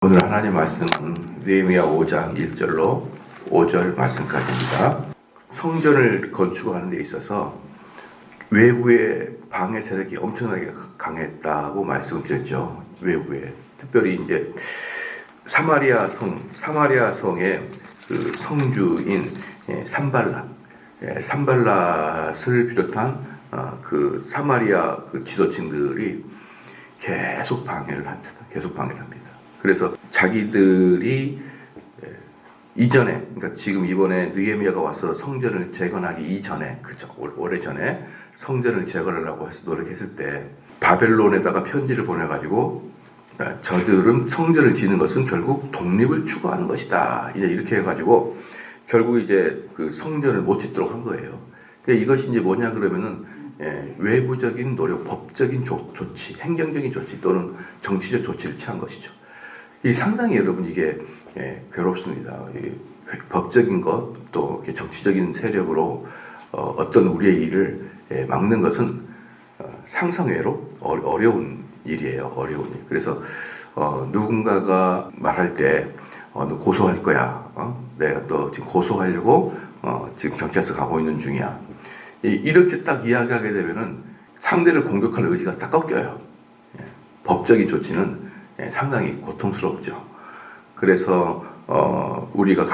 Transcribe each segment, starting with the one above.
오늘 하나님 말씀은 느헤미야 5장 1절로 5절 말씀까지입니다. 성전을 건축하는 데 있어서 외부의 방해 세력이 엄청나게 강했다고 말씀을 드렸죠. 외부에 특별히 이제 사마리아 성의 그 성주인 산발랏을 비롯한 그 사마리아 그 지도층들이 계속 방해를 합니다. 그래서 자기들이 이전에, 그러니까 지금 이번에 느헤미야가 와서 성전을 재건하기 이전에, 그죠? 오래전에 성전을 재건하려고 해서 노력했을 때 바벨론에다가 편지를 보내가지고 저들은 성전을 짓는 것은 결국 독립을 추구하는 것이다. 이렇게 해가지고 결국 이제 그 성전을 못 짓도록 한 거예요. 그러니까 이것이 이제 뭐냐 그러면은 외부적인 노력, 법적인 조치, 행정적인 조치 또는 정치적 조치를 취한 것이죠. 이 상당히 여러분 이게 괴롭습니다. 법적인 것 또 정치적인 세력으로 어떤 우리의 일을 막는 것은 상상외로 어려운 일이에요. 어려운 일. 그래서 누군가가 말할 때 너 고소할 거야. 내가 또 지금 고소하려고 지금 경찰서 가고 있는 중이야. 이렇게 딱 이야기하게 되면은 상대를 공격할 의지가 딱 꺾여요. 법적인 조치는 상당히 고통스럽죠. 그래서 우리가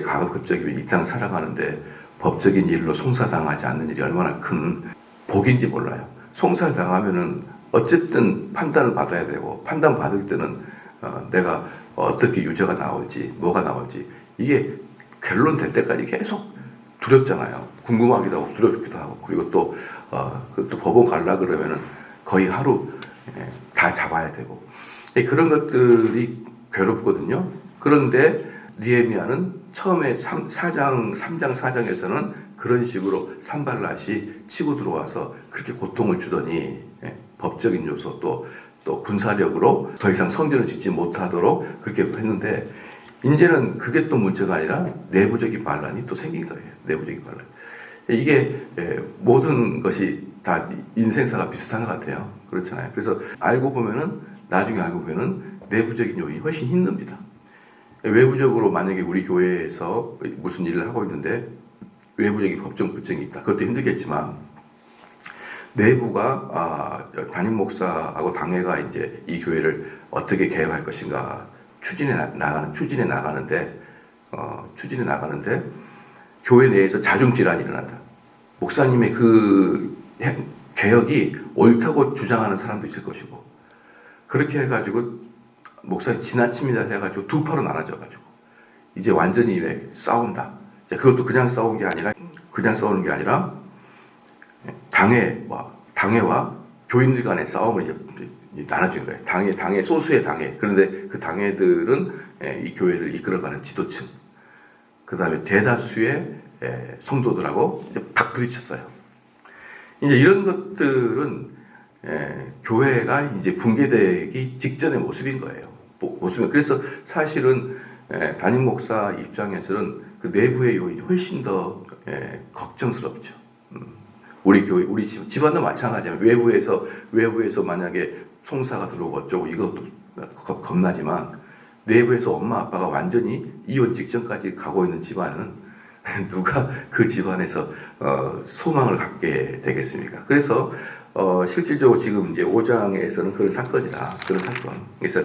가급적이면 이 땅 살아가는데 법적인 일로 송사당하지 않는 일이 얼마나 큰 복인지 몰라요. 송사당하면은 어쨌든 판단을 받아야 되고 판단 받을 때는 내가 어떻게 유죄가 나올지 뭐가 나올지 이게 결론 될 때까지 계속 두렵잖아요. 궁금하기도 하고 두렵기도 하고 그리고 또 법원 갈라 그러면은 거의 하루 다 잡아야 되고 그런 것들이 괴롭거든요. 그런데 느헤미야는 처음에 3장 4장에서는 그런 식으로 산발랏이 치고 들어와서 그렇게 고통을 주더니 법적인 요소 또 군사력으로 더 이상 성전을 짓지 못하도록 그렇게 했는데 이제는 그게 또 문제가 아니라 내부적인 반란이 또 생긴 거예요. 내부적인 반란. 이게 모든 것이 다 인생사가 비슷한 것 같아요. 그렇잖아요. 그래서 나중에 알고 보면은 내부적인 요인이 훨씬 힘듭니다. 외부적으로 만약에 우리 교회에서 무슨 일을 하고 있는데 외부적인 법정 불쟁이 있다. 그것도 힘들겠지만 내부가 담임 목사하고 당회가 이제 이 교회를 어떻게 개혁할 것인가 추진해 나가는데 교회 내에서 자중 질환이 일어난다. 목사님의 그 개혁이 옳다고 주장하는 사람도 있을 것이고 그렇게 해가지고 목사님 지나칩니다 해가지고 두 파로 나눠져가지고 이제 완전히 싸운다. 그것도 그냥 싸우는 게 아니라 당회와 교인들 간의 싸움을 이제 나눠진 거예요. 당회 소수의 당회. 그런데 그 당회들은 이 교회를 이끌어가는 지도층. 그 다음에 대다수의 성도들하고 이제 팍 부딪혔어요. 이제 이런 것들은 교회가 이제 붕괴되기 직전의 모습인 거예요. 그래서 사실은 담임 목사 입장에서는 그 내부의 요인이 훨씬 더 걱정스럽죠. 우리 교회, 우리 집안도 마찬가지예요. 외부에서 만약에 송사가 들어오고 어쩌고 이것도 겁나지만 내부에서 엄마 아빠가 완전히 이혼 직전까지 가고 있는 집안은 누가 그 집안에서 소망을 갖게 되겠습니까? 그래서 실질적으로 지금 이제 5장에서는 그런 사건이다. 그런 사건. 그래서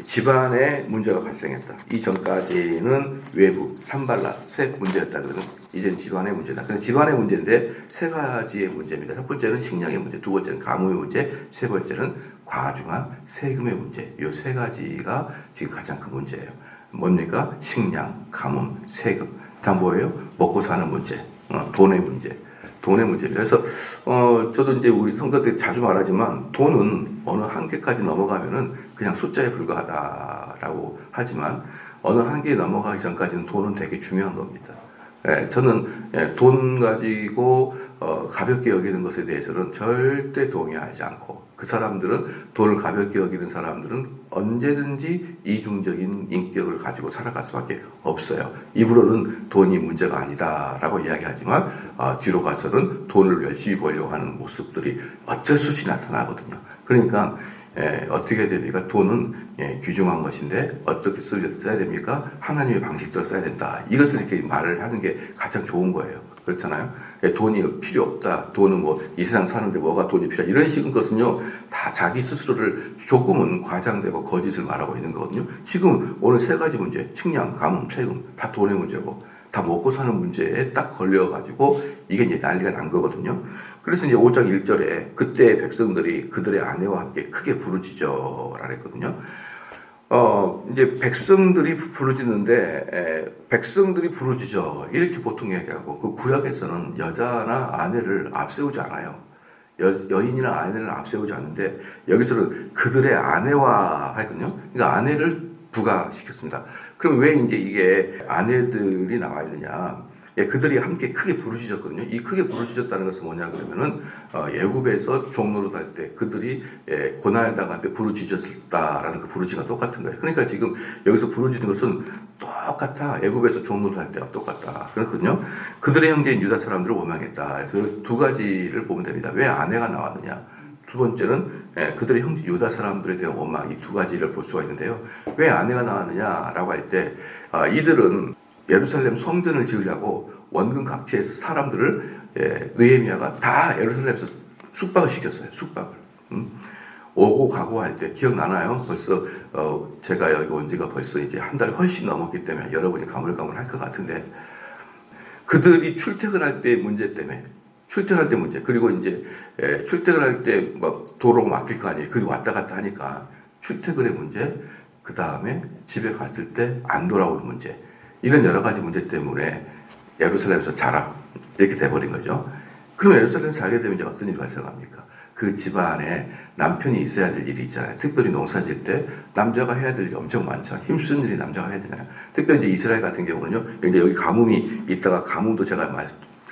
집안에 문제가 발생했다. 이전까지는 외부, 산발랏의 문제였다. 그러면 이제는 집안의 문제다. 그래서 집안의 문제인데 세 가지의 문제입니다. 첫 번째는 식량의 문제, 두 번째는 가뭄의 문제, 세 번째는 과중한 세금의 문제. 이 세 가지가 지금 가장 큰 문제예요. 뭡니까? 식량, 가뭄, 세금. 다 뭐예요? 먹고 사는 문제, 돈의 문제. 그래서 저도 이제 우리 성도들 자주 말하지만 돈은 어느 한계까지 넘어가면은 그냥 숫자에 불과하다라고 하지만 어느 한계에 넘어가기 전까지는 돈은 되게 중요한 겁니다. 저는 돈 가지고 가볍게 여기는 것에 대해서는 절대 동의하지 않고 그 사람들은 돈을 가볍게 여기는 사람들은 언제든지 이중적인 인격을 가지고 살아갈 수밖에 없어요. 입으로는 돈이 문제가 아니다라고 이야기하지만 뒤로 가서는 돈을 열심히 벌려고 하는 모습들이 어쩔 수 없이 나타나거든요. 그러니까 어떻게 해야 됩니까? 돈은 귀중한 것인데 어떻게 써야 됩니까? 하나님의 방식대로 써야 된다. 이것을 이렇게 말을 하는 게 가장 좋은 거예요. 그렇잖아요. 돈이 필요 없다. 돈은 뭐 이 세상 사는데 뭐가 돈이 필요하다. 이런 식인 것은요, 다 자기 스스로를 조금은 과장되고 거짓을 말하고 있는 거거든요. 지금 오늘 세 가지 문제, 식량, 가뭄, 세금, 다 돈의 문제고, 다 먹고 사는 문제에 딱 걸려가지고 이게 이제 난리가 난 거거든요. 그래서 이제 5장 1절에 그때 백성들이 그들의 아내와 함께 크게 부르짖어라 했거든요. 이제 백성들이 부르짖는데, 백성들이 부르짖어. 이렇게 보통 얘기하고, 그 구약에서는 여자나 아내를 앞세우지 않아요. 여인이나 아내를 앞세우지 않는데, 여기서는 그들의 아내와 하거든요. 그러니까 아내를 부가시켰습니다. 그럼 왜 이제 이게 아내들이 나와 있느냐? 그들이 함께 크게 부르짖었거든요. 이 크게 부르짖었다는 것은 뭐냐 그러면은 애굽에서 종노릇 할 때 그들이 고난을 당할 때 부르짖었다라는 그 부르짖가 똑같은 거예요. 그러니까 지금 여기서 부르짖는 것은 똑같아. 애굽에서 종노릇 할 때와 똑같다. 그렇거든요. 그들의 형제인 유다 사람들을 원망했다. 그래서 두 가지를 보면 됩니다. 왜 아내가 나왔느냐? 두 번째는 그들의 형제 유다 사람들에 대한 원망, 이 두 가지를 볼 수가 있는데요. 왜 아내가 나왔느냐라고 할 때 이들은 예루살렘 성전을 지으려고 원근 각지에서 사람들을 느헤미야가 다 예루살렘에서 숙박을 시켰어요. 숙박을. 오고 가고 할 때 기억나나요? 벌써 제가 여기 온 지가 벌써 이제 한 달 훨씬 넘었기 때문에 여러분이 가물가물할 것 같은데, 그들이 출퇴근할 때 문제 때문에, 출퇴근할 때 문제, 그리고 이제 출퇴근할 때 막 도로 막힐 거 아니에요. 그 왔다 갔다 하니까 출퇴근의 문제, 그 다음에 집에 갔을 때 안 돌아오는 문제, 이런 여러 가지 문제 때문에 예루살렘에서 자라 이렇게 돼버린 거죠. 그럼 예루살렘에서 자게 되면 이제 어떤 일이 발생합니까? 그 집안에 남편이 있어야 될 일이 있잖아요. 특별히 농사 지을 때 남자가 해야 될 일이 엄청 많죠. 힘쓰는 일이 남자가 해야 되잖아요. 특별히 이제 이스라엘 같은 경우는요, 이제 여기 가뭄이 있다가 가뭄도 제가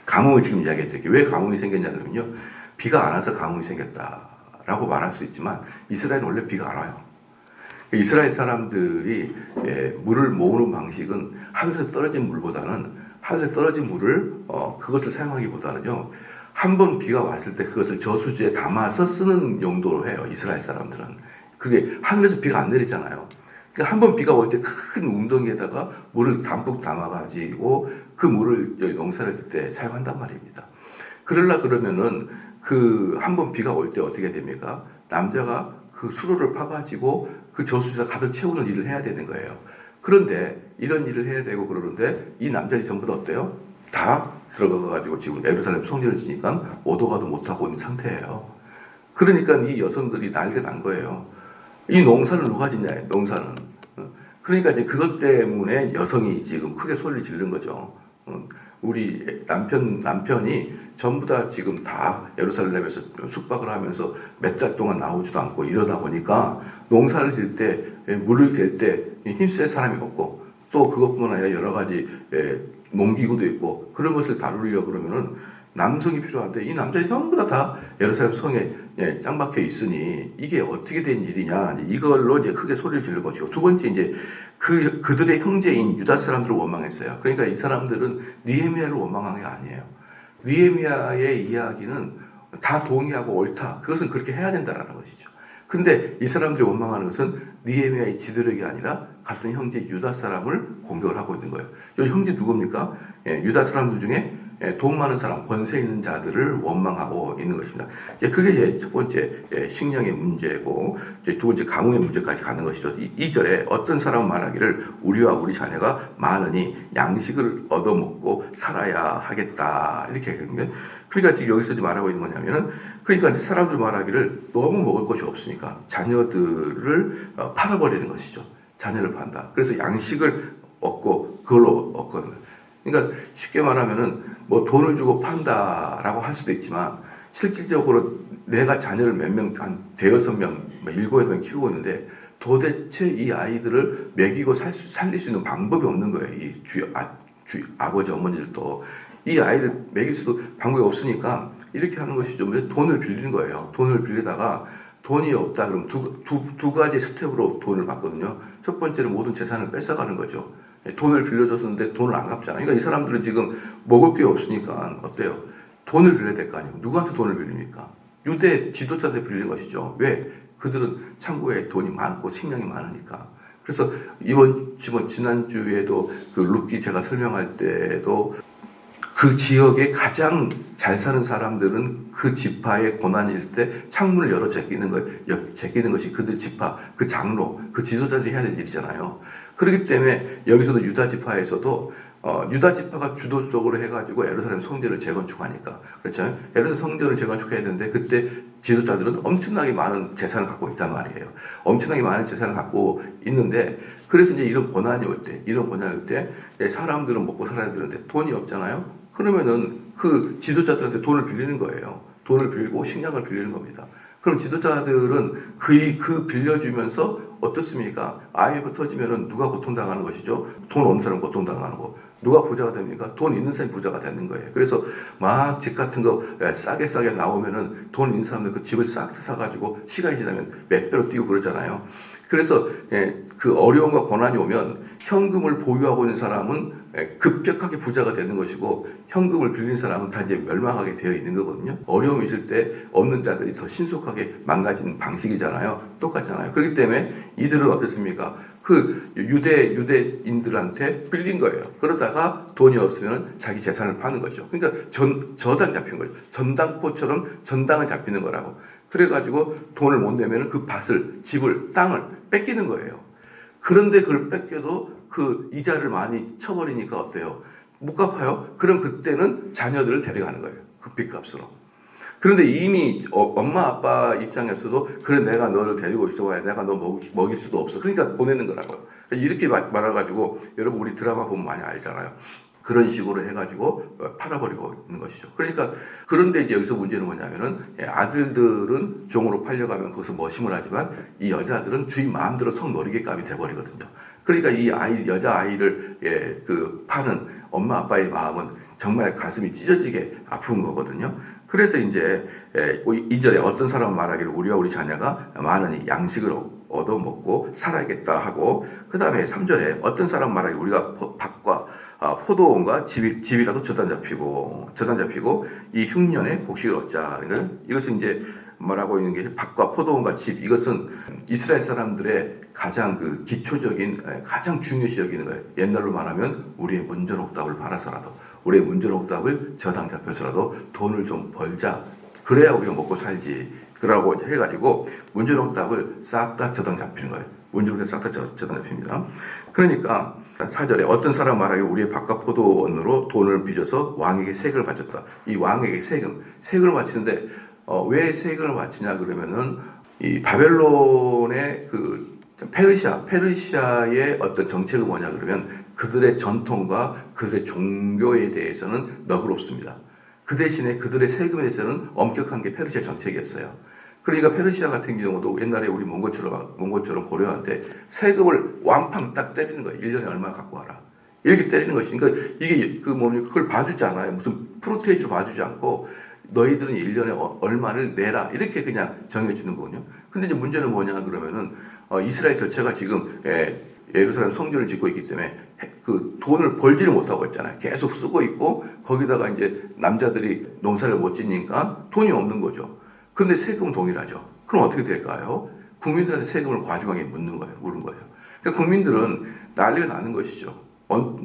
가뭄을 지금 이야기해드릴게요. 왜 가뭄이 생겼냐면요, 비가 안 와서 가뭄이 생겼다라고 말할 수 있지만 이스라엘은 원래 비가 안 와요. 이스라엘 사람들이 물을 모으는 방식은 하늘에서 떨어진 물보다는, 하늘에서 떨어진 물을 그것을 사용하기보다는요, 한 번 비가 왔을 때 그것을 저수지에 담아서 쓰는 용도로 해요. 이스라엘 사람들은. 그게 하늘에서 비가 안 내리잖아요. 그러니까 한 번 비가 올 때 큰 웅덩이에다가 물을 담뿍 담아가지고 그 물을 농사를 짓을 때 사용한단 말입니다. 그러면은 그 한 번 비가 올 때 어떻게 됩니까? 남자가 그 수로를 파가지고 그 저수지에 가득 채우는 일을 해야 되는 거예요. 그런데 이런 일을 해야 되고 그러는데 이 남자들이 전부 다 어때요? 다 들어가가지고 지금 예루살렘 성전을 지니까 오도 가도 못하고 있는 상태예요. 그러니까 이 여성들이 난리가 난 거예요. 이 농사를 누가 짓냐, 농사는. 그러니까 이제 그것 때문에 여성이 지금 크게 소리를 지르는 거죠. 우리 남편이 전부 다 지금 다 예루살렘에서 숙박을 하면서 몇 달 동안 나오지도 않고 이러다 보니까 농사를 질 때, 물을 댈 때 힘쓸 사람이 없고, 또 그것뿐만 아니라 여러 가지 농기구도 있고 그런 것을 다루려고 그러면은 남성이 필요한데 이 남자들이 전부 다 예루살렘 성에 짱 박혀 있으니 이게 어떻게 된 일이냐, 이걸로 이제 크게 소리를 지를 것이고, 두 번째 이제 그들의 형제인 유다 사람들을 원망했어요. 그러니까 이 사람들은 느헤미야를 원망한 게 아니에요. 느헤미야의 이야기는 다 동의하고 옳다. 그것은 그렇게 해야 된다라는 것이죠. 근데 이 사람들이 원망하는 것은 느헤미야의 지도력이 아니라 같은 형제 유다 사람을 공격을 하고 있는 거예요. 이 형제 누굽니까? 유다 사람들 중에 돈 많은 사람, 권세 있는 자들을 원망하고 있는 것입니다. 그게 이제 첫 번째 식량의 문제고, 이제 두 번째 가뭄의 문제까지 가는 것이죠. 2절에 어떤 사람은 말하기를 우리와 우리 자녀가 많으니 양식을 얻어먹고 살아야 하겠다, 이렇게 얘기하는. 그러니까 지금 여기서 말하고 있는 거냐면은, 그러니까 이제 사람들 말하기를 너무 먹을 것이 없으니까 자녀들을 팔아버리는 것이죠. 자녀를 판다. 그래서 양식을 얻고 그걸로 얻거든요. 그러니까 쉽게 말하면은 뭐 돈을 주고 판다라고 할 수도 있지만, 실질적으로 내가 자녀를 몇 명, 한 대여섯 명, 7-8명 키우고 있는데 도대체 이 아이들을 먹이고 살릴 수 있는 방법이 없는 거예요. 이 아버지, 어머니들도 이 아이를 먹일 수도 방법이 없으니까 이렇게 하는 것이죠. 돈을 빌리는 거예요. 돈을 빌리다가 돈이 없다 그러면 두 가지 스텝으로 돈을 받거든요. 첫 번째는 모든 재산을 뺏어가는 거죠. 돈을 빌려줬는데 돈을 안 갚잖아요. 그러니까 이 사람들은 지금 먹을 게 없으니까 어때요? 돈을 빌려야 될 거 아니에요. 누구한테 돈을 빌립니까? 유대 지도자한테 빌리는 것이죠. 왜? 그들은 창고에 돈이 많고 식량이 많으니까. 그래서 지난주에도 그 룻기 제가 설명할 때도 그 지역에 가장 잘 사는 사람들은 그 지파의 고난이 있을 때 창문을 열어 제끼는 것이 그들 지파, 그 장로, 그 지도자들이 해야 될 일이잖아요. 그렇기 때문에 여기서도 유다 지파에서도 유다 지파가 주도적으로 해가지고 예루살렘 성전을 재건축하니까 그렇죠. 예루살렘 성전을 재건축해야 되는데 그때 지도자들은 엄청나게 많은 재산을 갖고 있단 말이에요. 엄청나게 많은 재산을 갖고 있는데 그래서 이제 이런 고난이 올 때 사람들은 먹고 살아야 되는데 돈이 없잖아요. 그러면은 그 지도자들한테 돈을 빌리는 거예요. 돈을 빌리고 식량을 빌리는 겁니다. 그럼 지도자들은 그 빌려주면서 어떻습니까? IMF 터지면은 누가 고통당하는 것이죠? 돈 없는 사람 고통당하는 거. 누가 부자가 됩니까? 돈 있는 사람이 부자가 되는 거예요. 그래서 막 집 같은 거 싸게 나오면은 돈 있는 사람들 그 집을 싹 사가지고 시간이 지나면 몇 배로 뛰고 그러잖아요. 그래서 그 어려움과 고난이 오면 현금을 보유하고 있는 사람은 급격하게 부자가 되는 것이고 현금을 빌린 사람은 다 이제 멸망하게 되어 있는 거거든요. 어려움이 있을 때 없는 자들이 더 신속하게 망가지는 방식이잖아요. 똑같잖아요. 그렇기 때문에 이들은 어떻습니까? 그 유대인들한테 빌린 거예요. 그러다가 돈이 없으면 자기 재산을 파는 거죠. 그러니까 저당 잡힌 거죠. 전당포처럼 전당을 잡히는 거라고. 그래가지고 돈을 못 내면 그 밭을, 집을, 땅을 뺏기는 거예요. 그런데 그걸 뺏겨도 그 이자를 많이 쳐버리니까 어때요? 못 갚아요? 그럼 그때는 자녀들을 데려가는 거예요. 그 빚값으로. 그런데 이미 엄마 아빠 입장에서도 그래 내가 너를 데리고 있어봐야 내가 너 먹일 수도 없어. 그러니까 보내는 거라고요. 이렇게 말아가지고 여러분 우리 드라마 보면 많이 알잖아요. 그런 식으로 해가지고 팔아버리고 있는 것이죠. 그러니까 그런데 이제 여기서 문제는 뭐냐면은 아들들은 종으로 팔려가면 거기서 머심을 하지만 이 여자들은 주인 마음대로 성 노리개감이 돼버리거든요. 그러니까 이 여자아이를 그 파는 엄마 아빠의 마음은 정말 가슴이 찢어지게 아픈 거거든요. 그래서 이제 2절에 어떤 사람은 말하기를 우리와 우리 자녀가 많은 양식을 얻어먹고 살아야겠다 하고 그 다음에 3절에 어떤 사람은 말하기를 우리가 밭과 포도원과 집이라도 저단 잡히고 이 흉년에 곡식을 얻자. 그러니까 이것은 이제 말하고 있는 게 밭과 포도원과 집, 이것은 이스라엘 사람들의 가장 그 기초적인 가장 중요시 여기는 거예요. 옛날로 말하면 우리의 문전옥답을 팔아서라도 우리의 문전옥답을 저당 잡혀서라도 돈을 좀 벌자. 그래야 우리가 먹고 살지. 그러고 해가지고 문전옥답을 싹 다 저당 잡히는 거예요. 문전옥답 싹 다 저당 잡힙니다. 그러니까 4절에 어떤 사람 말하기를 우리의 밭과 포도원으로 돈을 빚어서 왕에게 세금을 바쳤다. 이 왕에게 세금을 바치는데 왜 세금을 바치냐 그러면은 이 바벨론의 그 페르시아의 어떤 정책은 뭐냐 그러면 그들의 전통과 그들의 종교에 대해서는 너그럽습니다. 그 대신에 그들의 세금에 대해서는 엄격한 게 페르시아 정책이었어요. 그러니까 페르시아 같은 경우도 옛날에 우리 몽골처럼 고려한테 세금을 왕팡 딱 때리는 거예요. 1년에 얼마 갖고 와라. 이렇게 때리는 것이. 그러니까 이게 그걸 봐주지 않아요. 무슨 프로테이지로 봐주지 않고 너희들은 1년에 얼마를 내라. 이렇게 그냥 정해주는 거거든요. 근데 이제 문제는 뭐냐 그러면은 이스라엘 전체가 지금 예루살렘 성전을 짓고 있기 때문에 그 돈을 벌지를 못하고 있잖아요. 계속 쓰고 있고 거기다가 이제 남자들이 농사를 못 짓니까 돈이 없는 거죠. 그런데 세금은 동일하죠. 그럼 어떻게 될까요? 국민들한테 세금을 과중하게 물은 거예요. 그러니까 국민들은 난리가 나는 것이죠.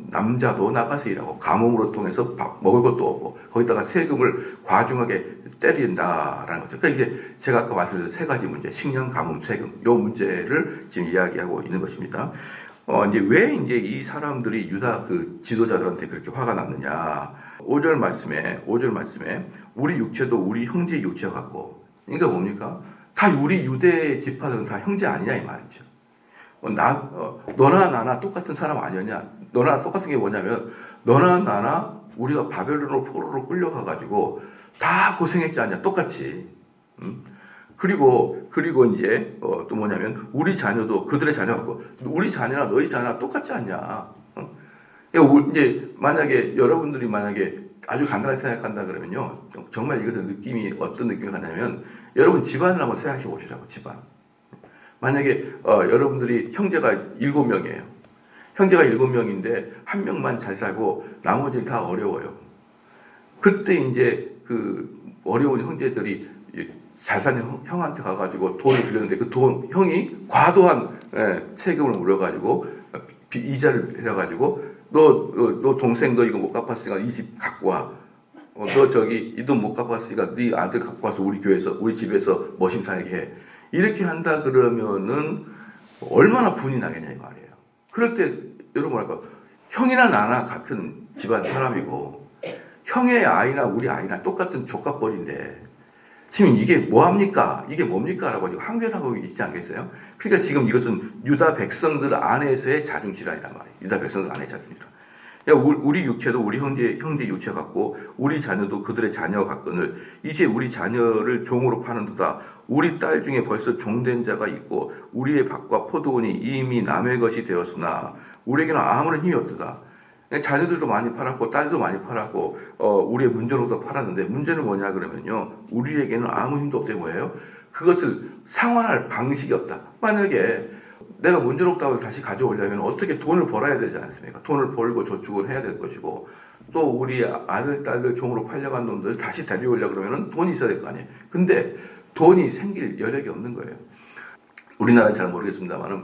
남자도 나가서 일하고 가뭄으로 통해서 먹을 것도 없고 거기다가 세금을 과중하게 때린다라는 거죠. 그러니까 이게 제가 아까 말씀드린 세 가지 문제, 식량, 가뭄, 세금, 이 문제를 지금 이야기하고 있는 것입니다. 이제 왜 이제 이 사람들이 유다 그 지도자들한테 그렇게 화가 났느냐? 5절 말씀에 우리 육체도 우리 형제 육체 같고, 그러니까 뭡니까? 다 우리 유대 지파들은 다 형제 아니냐 이 말이죠. 너나 나나 똑같은 사람 아니었냐? 너나 똑같은 게 뭐냐면 너나 나나 우리가 바벨론으로 포로로 끌려가가지고 다 고생했지 않냐? 똑같이. 그리고 이제 또 뭐냐면 우리 자녀도 그들의 자녀 같고 우리 자녀나 너희 자녀나 똑같지 않냐? 이제 만약에 여러분들이 아주 간단하게 생각한다 그러면요, 정말 이것은 어떤 느낌이 가냐면 여러분 집안을 한번 생각해 보시라고. 집안. 만약에 여러분들이 형제가 7명이에요. 형제가 7명인데 한 명만 잘 살고 나머지는 다 어려워요. 그때 이제 그 어려운 형제들이 잘 사는 형한테 가가지고 돈을 빌렸는데 그 돈 형이 과도한 세금을 물어가지고 이자를 해가지고 너 동생 너 이거 못 갚았으니까 이 집 갖고 와. 너 저기 이 돈 못 갚았으니까 네 아들 갖고 와서 우리 집에서 머신 살게 해. 이렇게 한다 그러면은 얼마나 분이 나겠냐 이 말이에요. 그럴 때 여러분 뭐랄까 형이나 나나 같은 집안 사람이고 형의 아이나 우리 아이나 똑같은 족값벌인데 지금 이게 뭐합니까? 이게 뭡니까? 라고 지금 항변하고 있지 않겠어요? 그러니까 지금 이것은 유다 백성들 안에서의 자중질환이란 말이에요. 유다 백성들 안에 자중질환. 우리 육체도 우리 형제 육체 같고 우리 자녀도 그들의 자녀 같거늘 이제 우리 자녀를 종으로 파는도다. 우리 딸 중에 벌써 종된 자가 있고 우리의 밭과 포도원이 이미 남의 것이 되었으나 우리에게는 아무런 힘이 없도다. 자녀들도 많이 팔았고 딸도 많이 팔았고 우리의 문제로도 팔았는데 문제는 뭐냐 그러면요 우리에게는 아무 힘도 없대 뭐예요? 그것을 상환할 방식이 없다. 만약에 내가 문제롭다고 다시 가져오려면 어떻게 돈을 벌어야 되지 않습니까? 돈을 벌고 저축을 해야 될 것이고 또 우리 아들 딸들 종으로 팔려간 놈들 다시 데려오려고 그러면 돈이 있어야 될 거 아니에요. 근데 돈이 생길 여력이 없는 거예요. 우리나라는 잘 모르겠습니다만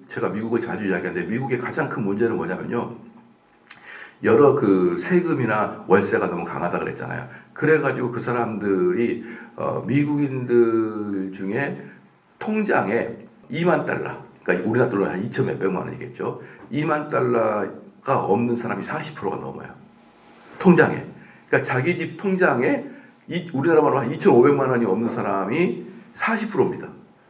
제가 미국을 자주 이야기하는데 미국의 가장 큰 문제는 뭐냐면요. 여러 그 세금이나 월세가 너무 강하다 그랬잖아요. 그래가지고 그 사람들이 미국인들 중에 통장에 2만 달러, 그러니까 우리나라 돈으로 한 2천 몇백만 원이겠죠. 2만 달러가 없는 사람이 40%가 넘어요. 통장에. 그러니까 자기 집 통장에 우리나라 말로 한 2,500만 원이 없는 사람이 40%입니다.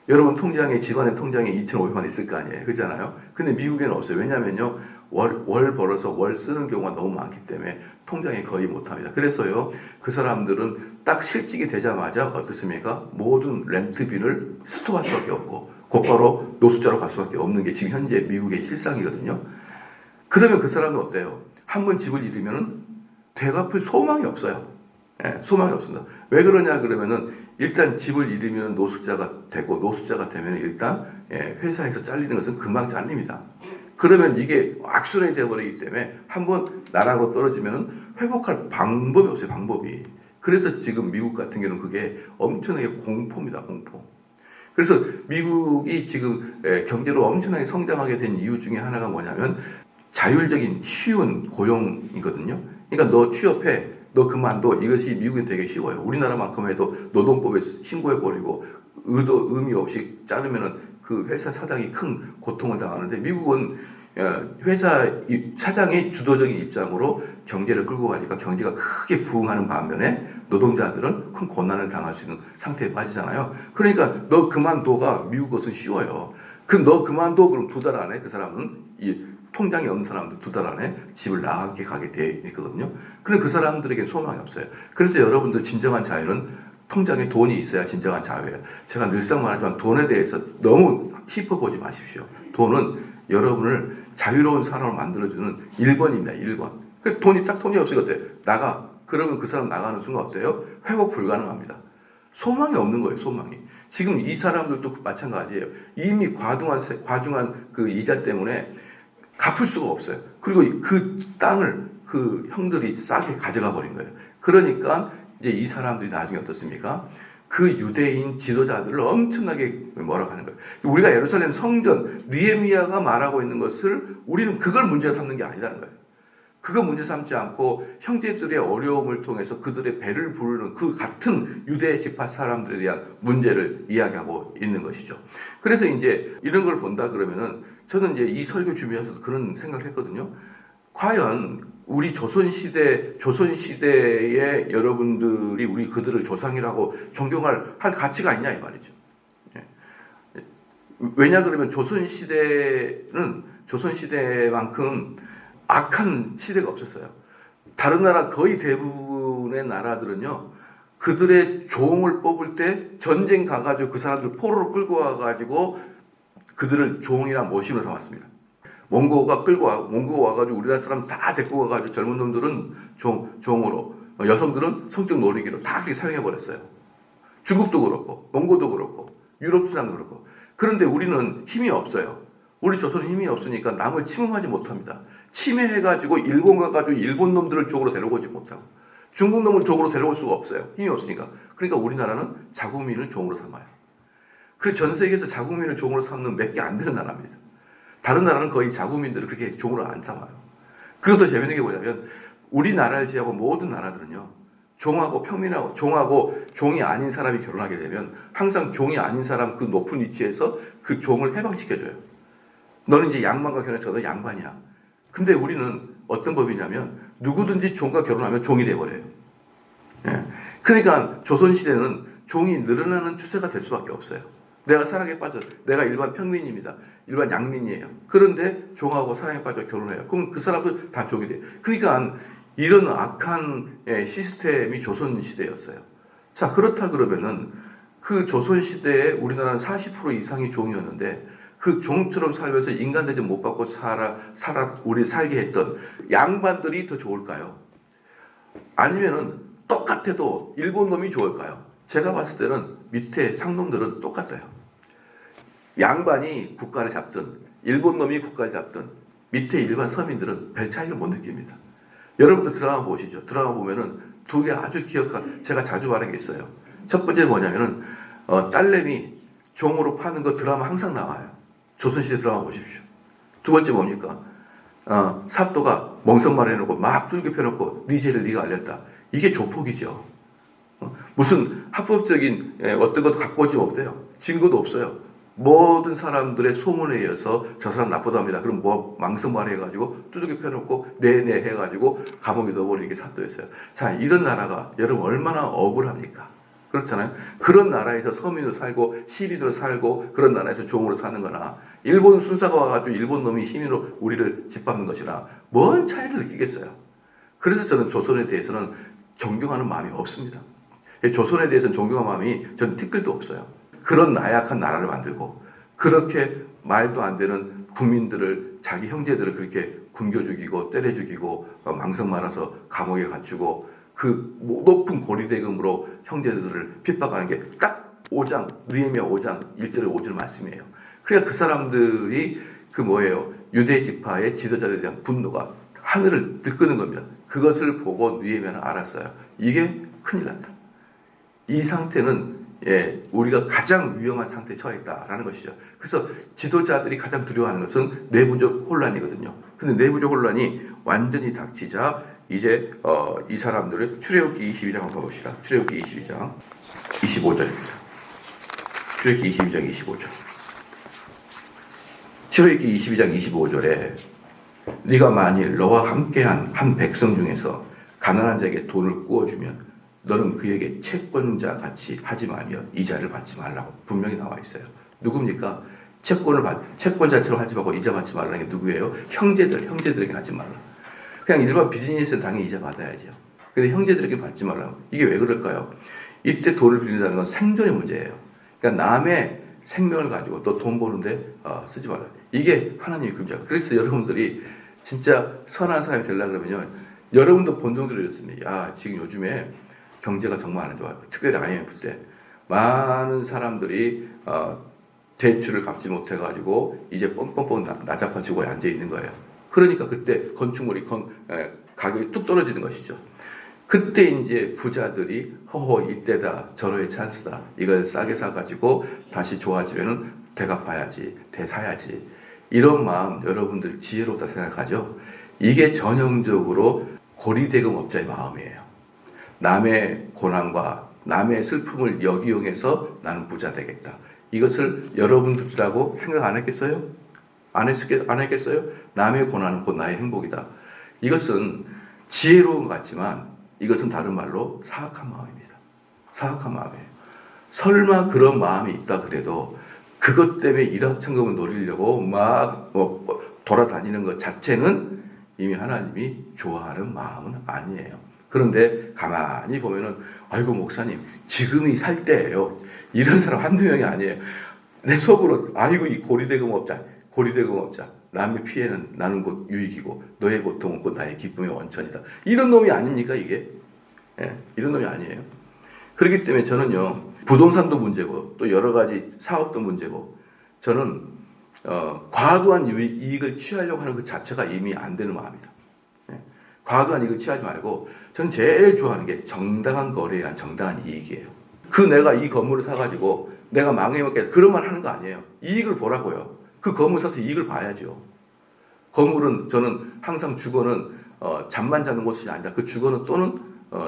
여러분 집안의 통장에 2,500만 원 있을 거 아니에요. 그렇잖아요. 근데 미국에는 없어요. 왜냐면요. 월 벌어서 월 쓰는 경우가 너무 많기 때문에 통장에 거의 못합니다. 그래서요, 그 사람들은 딱 실직이 되자마자 어떻습니까? 모든 렌트비를 스톱할 수밖에 없고 곧바로 노숙자로 갈 수밖에 없는 게 지금 현재 미국의 실상이거든요. 그러면 그 사람은 어때요? 한번 집을 잃으면 되갚을 소망이 없어요. 소망이 없습니다. 왜 그러냐 그러면은 일단 집을 잃으면 노숙자가 되고 노숙자가 되면 일단 회사에서 잘리는 것은 금방 잘립니다. 그러면 이게 악순환이 되어버리기 때문에 한번 나락으로 떨어지면 회복할 방법이 없어요. 방법이. 그래서 지금 미국 같은 경우는 그게 엄청나게 공포입니다. 공포. 그래서 미국이 지금 경제로 엄청나게 성장하게 된 이유 중에 하나가 뭐냐면 자율적인 쉬운 고용이거든요. 그러니까 너 취업해. 너 그만둬. 이것이 미국은 되게 쉬워요. 우리나라만큼 해도 노동법에 신고해버리고 의미 없이 자르면은 그 회사 사장이 큰 고통을 당하는데 미국은 회사 사장의 주도적인 입장으로 경제를 끌고 가니까 경제가 크게 부흥하는 반면에 노동자들은 큰 고난을 당할 수 있는 상태에 빠지잖아요. 그러니까 너 그만둬가 미국 것은 쉬워요. 그럼 너 그만둬 그럼 2달 안에 그 사람은 이 통장이 없는 사람들 2달 안에 집을 나가게 가게 되어 있거든요. 그럼 그 사람들에게 소망이 없어요. 그래서 여러분들 진정한 자유는 통장에 돈이 있어야 진정한 자유예요. 제가 늘상 말하지만 돈에 대해서 너무 짚어보지 마십시오. 돈은 여러분을 자유로운 사람을 만들어주는 1번입니다. 1번. 그래서 돈이 없으니까 어때요? 나가. 그러면 그 사람 나가는 순간 어때요? 회복 불가능합니다. 소망이 없는 거예요. 소망이. 지금 이 사람들도 마찬가지예요. 이미 과중한 그 이자 때문에 갚을 수가 없어요. 그리고 그 땅을 그 형들이 싸게 가져가 버린 거예요. 그러니까 이제 이 사람들이 나중에 어떻습니까? 그 유대인 지도자들을 엄청나게 뭐라고 하는 거예요. 우리가 예루살렘 성전, 느헤미야가 말하고 있는 것을 우리는 그걸 문제 삼는 게 아니라는 거예요. 그거 문제 삼지 않고 형제들의 어려움을 통해서 그들의 배를 부르는 그 같은 유대 지파 사람들에 대한 문제를 이야기하고 있는 것이죠. 그래서 이제 이런 걸 본다 그러면은 저는 이제 이 설교 준비하면서 그런 생각을 했거든요. 과연 우리 조선시대에 여러분들이 우리 그들을 조상이라고 존경할 가치가 있냐 이 말이죠. 왜냐 그러면 조선시대만큼 악한 시대가 없었어요. 다른 나라 거의 대부분의 나라들은요. 그들의 종을 뽑을 때 전쟁 가가지고 그 사람들 포로로 끌고 와가지고 그들을 종이나 모심으로 삼았습니다. 몽고가 와가지고 우리나라 사람 다 데리고 와가지고 젊은 놈들은 종으로, 여성들은 성적 놀이기로 다 그렇게 사용해버렸어요. 중국도 그렇고, 몽고도 그렇고, 유럽 사람도 그렇고. 그런데 우리는 힘이 없어요. 우리 조선은 힘이 없으니까 남을 침범하지 못합니다. 침해해가지고 일본 가가지고 일본 놈들을 종으로 데려오지 못하고, 중국 놈을 종으로 데려올 수가 없어요. 힘이 없으니까. 그러니까 우리나라는 자국민을 종으로 삼아요. 그래서 전 세계에서 자국민을 종으로 삼는 몇 개 안 되는 나라입니다. 다른 나라는 거의 자국민들을 그렇게 종으로 안 삼아요. 그리고 더 재밌는 게 뭐냐면 우리나라를 제외하고 모든 나라들은요. 종하고 평민하고 종하고 종이 아닌 사람이 결혼하게 되면 항상 종이 아닌 사람 그 높은 위치에서 그 종을 해방시켜줘요. 너는 이제 양반과 결혼해서 너 양반이야. 근데 우리는 어떤 법이냐면 누구든지 종과 결혼하면 종이 돼버려요. 예. 그러니까 조선시대는 종이 늘어나는 추세가 될 수밖에 없어요. 내가 사랑에 빠져, 내가 일반 평민입니다. 일반 양민이에요. 그런데 종하고 사랑에 빠져 결혼해요. 그럼 그 사람도 다 종이 돼요. 그러니까 이런 악한 시스템이 조선시대였어요. 자, 그렇다 그러면은 그 조선시대에 우리나라는 40% 이상이 종이었는데 그 종처럼 살면서 인간 대접 못 받고 우리 살게 했던 양반들이 더 좋을까요? 아니면은 똑같아도 일본 놈이 좋을까요? 제가 봤을 때는 밑에 상놈들은 똑같아요. 양반이 국가를 잡든 일본 놈이 국가를 잡든 밑에 일반 서민들은 별 차이를 못 느낍니다. 여러분들 드라마 보시죠. 드라마 보면은 두 개 아주 기억한, 제가 자주 말하는 게 있어요. 첫 번째 뭐냐면은 딸내미 종으로 파는 거 드라마 항상 나와요. 조선시대 드라마 보십시오. 두 번째 뭡니까? 사또가 멍석말 해놓고 막 뚫게 펴놓고 네 죄를 네가 알렸다. 이게 조폭이죠. 무슨 합법적인 어떤 것도 갖고 오지 못해요. 증거도 없어요. 모든 사람들의 소문에 의해서 저 사람 나쁘답니다. 그럼 뭐 망성말 해가지고 두둑이 펴놓고 네네 해가지고 감옥에 넣어버리는 게 사또였어요. 자, 이런 나라가 여러분 얼마나 억울합니까? 그렇잖아요. 그런 나라에서 서민으로 살고 시민으로 살고 그런 나라에서 종으로 사는 거나 일본 순사가 와가지고 일본 놈이 시민으로 우리를 짓밟는 것이나 뭔 차이를 느끼겠어요. 그래서 저는 조선에 대해서는 존경하는 마음이 없습니다. 조선에 대해서는 존경하는 마음이 저는 티끌도 없어요. 그런 나약한 나라를 만들고 그렇게 말도 안 되는 국민들을 자기 형제들을 그렇게 굶겨 죽이고 때려 죽이고 망성 말아서 감옥에 갇히고 그 높은 고리대금으로 형제들을 핍박하는 게 딱 5장 느헤미야 5장 1절에 5절 말씀이에요. 그러니까 그 사람들이 그 뭐예요? 유대 지파의 지도자들에 대한 분노가 하늘을 들끄는 겁니다. 그것을 보고 느헤미야는 알았어요. 이게 큰일 났다. 이 상태는 우리가 가장 위험한 상태에 처해 있다라는 것이죠. 그래서 지도자들이 가장 두려워하는 것은 내부적 혼란이거든요. 근데 내부적 혼란이 완전히 닥치자 이제 이 사람들을 출애굽기 22장 한번 봅시다. 출애굽기 22장 25절입니다. 출애굽기 22장 25절. 출애굽기 22장 25절에 네가 만일 너와 함께한 한 백성 중에서 가난한 자에게 돈을 구워주면 너는 그에게 채권자 같이 하지 말며 이자를 받지 말라고 분명히 나와 있어요. 누굽니까? 채권자처럼 하지 말고 이자 받지 말라는 게 누구예요? 형제들에게 하지 말라. 그냥 일반 비즈니스는 당연히 이자 받아야죠. 근데 형제들에게 받지 말라고. 이게 왜 그럴까요? 이때 돈을 빌린다는 건 생존의 문제예요. 그러니까 남의 생명을 가지고 너 돈 버는데 쓰지 말라. 이게 하나님의 금지예요. 그래서 여러분들이 진짜 선한 사람이 되려고 그러면요. 여러분도 본성들이 이렇습니다. 야, 지금 요즘에 경제가 정말 안 좋아요. 특별히 IMF 때 많은 사람들이 대출을 갚지 못해가지고 이제 뻥뻥뻥 나자빠지고 앉아 있는 거예요. 그러니까 그때 건축물이 가격이 뚝 떨어지는 것이죠. 그때 이제 부자들이 허허 이때다 절호의 찬스다 이걸 싸게 사가지고 다시 좋아지면은 대갚아야지 대사야지 이런 마음 여러분들 지혜롭다 생각하죠. 이게 전형적으로 고리대금업자의 마음이에요. 남의 고난과 남의 슬픔을 역이용해서 나는 부자 되겠다. 이것을 여러분들이라고 생각 안 했겠어요? 안 했겠어요? 남의 고난은 곧 나의 행복이다. 이것은 지혜로운 것 같지만 이것은 다른 말로 사악한 마음입니다. 사악한 마음이에요. 설마 그런 마음이 있다 그래도 그것 때문에 일확천금을 노리려고 막 돌아다니는 것 자체는 이미 하나님이 좋아하는 마음은 아니에요. 그런데 가만히 보면은 아이고 목사님 지금이 살 때예요. 이런 사람 한두 명이 아니에요. 내 속으로 아이고 이 고리대금업자 남의 피해는 나는 곧 유익이고 너의 고통은 곧 나의 기쁨의 원천이다. 이런 놈이 아닙니까 이게? 이런 놈이 아니에요. 그렇기 때문에 저는요 부동산도 문제고 또 여러 가지 사업도 문제고 저는 과도한 이익을 취하려고 하는 그 자체가 이미 안 되는 마음이다. 과도한 이익을 취하지 말고 저는 제일 좋아하는 게 정당한 거래에 의한 정당한 이익이에요. 그 내가 이 건물을 사가지고 내가 망해먹겠다 그런 말 하는 거 아니에요. 이익을 보라고요. 그 건물 사서 이익을 봐야죠. 건물은 저는 항상 주거는 잠만 자는 곳이 아니다. 그 주거는 또는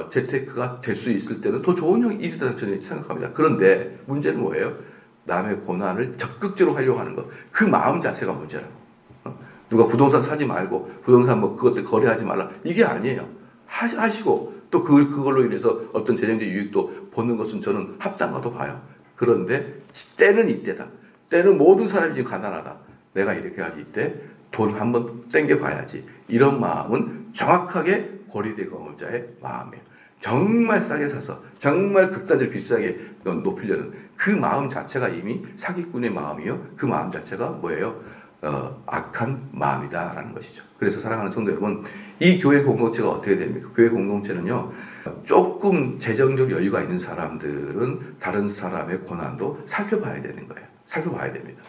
재테크가 될 수 있을 때는 더 좋은 일이라고 저는 생각합니다. 그런데 문제는 뭐예요? 남의 고난을 적극적으로 하려고 하는 것. 그 마음 자체가 문제라고. 누가 부동산 사지 말고 부동산 뭐 그것들 거래하지 말라. 이게 아니에요. 하시고 또 그걸로 인해서 어떤 재정적 유익도 보는 것은 저는 합당하다고 봐요. 그런데 때는 이때다. 때는 모든 사람이 지금 가난하다. 내가 이렇게 하지 이때 돈 한번 땡겨봐야지. 이런 마음은 정확하게 고리대 건물자의 마음이에요. 정말 싸게 사서 정말 극단적으로 비싸게 높이려는 그 마음 자체가 이미 사기꾼의 마음이요. 그 마음 자체가 뭐예요? 악한 마음이다라는 것이죠. 그래서 사랑하는 성도 여러분, 이 교회 공동체가 어떻게 됩니까? 교회 공동체는요, 조금 재정적 여유가 있는 사람들은 다른 사람의 고난도 살펴봐야 되는 거예요. 살펴봐야 됩니다.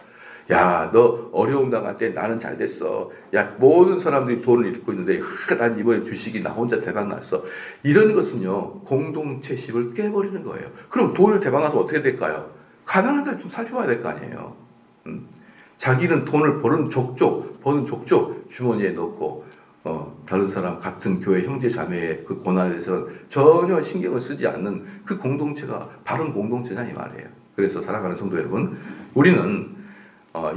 야, 너 어려움 당할 때 나는 잘 됐어. 야, 모든 사람들이 돈을 잃고 있는데, 난 이번에 주식이 나 혼자 대박 났어. 이런 것은요, 공동체식을 깨버리는 거예요. 그럼 돈을 대박 나서 어떻게 될까요? 가난한 데를 좀 살펴봐야 될 거 아니에요. 자기는 돈을 버는 족족 주머니에 넣고, 다른 사람 같은 교회 형제 자매의 그 고난에 대해서 전혀 신경을 쓰지 않는 그 공동체가 바른 공동체냐 이 말이에요. 그래서 사랑하는 성도 여러분, 우리는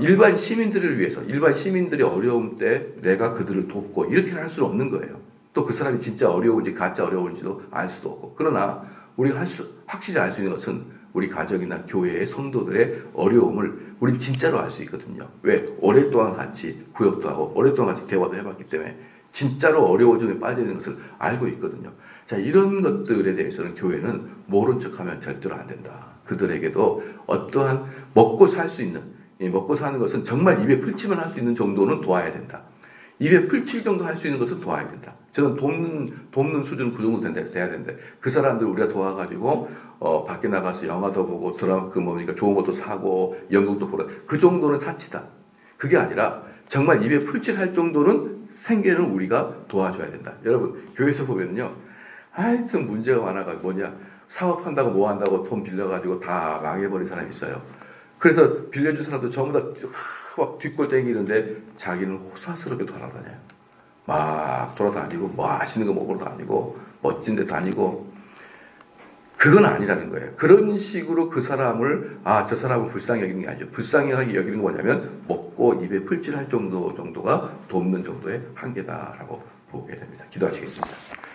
일반 시민들을 위해서 일반 시민들이 어려움 때 내가 그들을 돕고 이렇게는 할 수는 없는 거예요. 또 그 사람이 진짜 어려운지 가짜 어려운지도 알 수도 없고. 그러나 우리가 확실히 알 수 있는 것은 우리 가정이나 교회의 성도들의 어려움을 우린 진짜로 알 수 있거든요. 왜? 오랫동안 같이 구역도 하고 오랫동안 같이 대화도 해봤기 때문에 진짜로 어려워짐에 빠져 있는 것을 알고 있거든요. 자, 이런 것들에 대해서는 교회는 모른 척하면 절대로 안 된다. 그들에게도 어떠한 먹고 살 수 있는, 먹고 사는 것은 정말 입에 풀칠만 할 수 있는 정도는 도와야 된다. 입에 풀칠 정도 할 수 있는 것은 도와야 된다. 저는 돕는 수준은 그 정도 돼야 된다. 그 사람들 우리가 도와가지고 밖에 나가서 영화도 보고 드라마 좋은 것도 사고 연극도 보고 그 정도는 사치다. 그게 아니라 정말 입에 풀칠할 정도는 생계는 우리가 도와줘야 된다. 여러분 교회에서 보면요, 하여튼 문제가 많아가 사업한다고 뭐 한다고 돈 빌려가지고 다 망해버린 사람이 있어요. 그래서 빌려준 사람도 전부 다 막 뒷골 땡기는데 자기는 호사스럽게 돌아다녀요. 막 돌아다니고 맛있는 거 먹으러 다니고 멋진 데 다니고. 그건 아니라는 거예요. 그런 식으로 그 사람을 저 사람은 불쌍히 여기는 게 아니죠. 불쌍하게 여기는 게 뭐냐면 먹고 입에 풀칠할 정도가 돕는 정도의 한계다라고 보게 됩니다. 기도하시겠습니다.